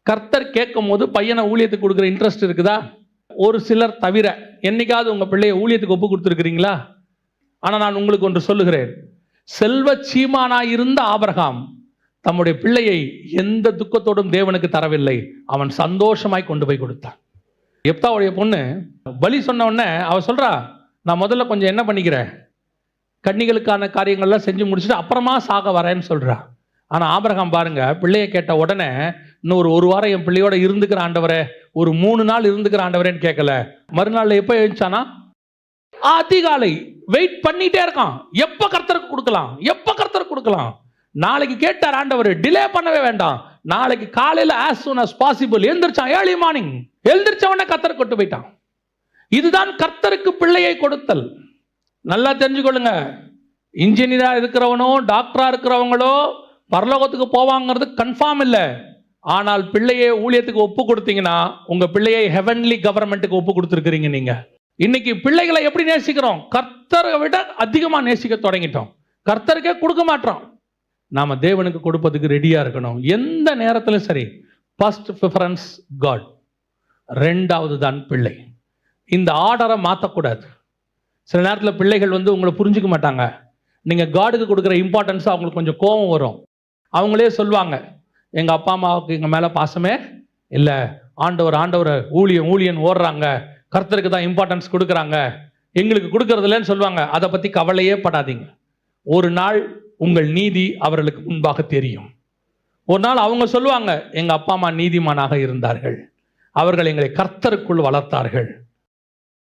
கர்த்தர் கேட்கும் போது பையனை ஊழியத்துக்கு கொடுக்குற இன்ட்ரெஸ்ட் இருக்குதா? ஒரு சிலர் தவிர. என்னைக்காவது உங்கள் பிள்ளையை ஊழியத்துக்கு ஒப்பு கொடுத்துருக்கிறீங்களா? ஆனால் நான் உங்களுக்கு ஒன்று சொல்லுகிறேன், செல்வ சீமானாய் இருந்த ஆபிரகாம் தம்முடைய பிள்ளையை எந்த துக்கத்தோடும் தேவனுக்கு தரவில்லை. அவன் சந்தோஷமாய் கொண்டு போய் கொடுத்தான். எப்தாவுடைய பொண்ணு பலி சொன்ன உடனே அவ சொல்றா, நான் முதல்ல கொஞ்சம் என்ன பண்ணிக்கிறேன், கன்னிகளுக்கான காரியங்கள்லாம் செஞ்சு முடிச்சுட்டு அப்புறமா சாக வரேன்னு சொல்றா. ஆனால் ஆபிரகாம் பாருங்க, பிள்ளையை கேட்ட உடனே இன்னும் ஒரு வாரம் என் பிள்ளையோட இருந்துக்கிற ஆண்டவரே, ஒரு 3 நாள் இருந்துக்கிற ஆண்டவரேன்னு கேட்கல. மறுநாள் எப்போ எழுந்தானா? அதிகாலை வெயிட் பண்ணிட்டே இருக்கான். எப்ப கர்த்தருக்கு கொடுக்கலாம், எப்ப கர்த்தருக்கு கொடுக்கலாம். நாளைக்கு கேட்டார் ஆண்டவர், டிலே பண்ணவே வேண்டாம், நாளைக்கு காலையில் as soon as possible. எழுந்திரிச்சான், ஏர்லி மார்னிங் எழுந்திரிச்ச உடனே கர்த்தருக்கு கொண்டு போயிட்டான். இதுதான் கர்த்தருக்கு பிள்ளையை கொடுத்தல். நல்லா தெரிஞ்சுக்கொள்ளுங்க, இன்ஜினியரா இருக்கிறவனோ டாக்டரா இருக்கிறவங்களோ பரலோகத்துக்கு போவாங்கிறது கன்ஃபார்ம் இல்லை. ஆனால் பிள்ளையை ஊழியத்துக்கு ஒப்பு கொடுத்தீங்கன்னா உங்க பிள்ளையை ஹெவன்லி கவர்மெண்ட்டுக்கு ஒப்பு கொடுத்துருக்கிறீங்க. நீங்க இன்னைக்கு பிள்ளைகளை எப்படி நேசிக்கிறோம்? கர்த்தரை விட அதிகமா நேசிக்க தொடங்கிட்டோம். கர்த்தருக்கே கொடுக்க மாட்டோம். நாம தேவனுக்கு கொடுப்பதுக்கு ரெடியா இருக்கணும். எந்த நேரத்திலும் சரி, ஃபர்ஸ்ட் ப்ரிஃபரன்ஸ் காட், ரெண்டாவது தான் பிள்ளை. இந்த ஆர்டரை மாற்றக்கூடாது. சில நேரத்தில் பிள்ளைகள் உங்களை புரிஞ்சுக்க மாட்டாங்க. நீங்கள் காடுக்கு கொடுக்குற இம்பார்ட்டன்ஸ் அவங்களுக்கு கொஞ்சம் கோபம் வரும். அவங்களே சொல்லுவாங்க, எங்கள் அப்பா அம்மாவுக்கு எங்கள் மேலே பாசமே இல்லை, ஆண்டவர் ஊழியன் ஓடுறாங்க, கர்த்தருக்கு தான் இம்பார்ட்டன்ஸ் கொடுக்குறாங்க, எங்களுக்கு கொடுக்கறது இல்லைன்னு சொல்லுவாங்க. அதை பற்றி கவலையே படாதீங்க. ஒரு நாள் உங்கள் நீதி அவர்களுக்கு முன்பாக தெரியும். ஒரு நாள் அவங்க சொல்லுவாங்க, எங்கள் அப்பா அம்மா நீதிமானாக இருந்தார்கள், அவர்கள் எங்களை கர்த்தருக்குள் வளர்த்தார்கள்.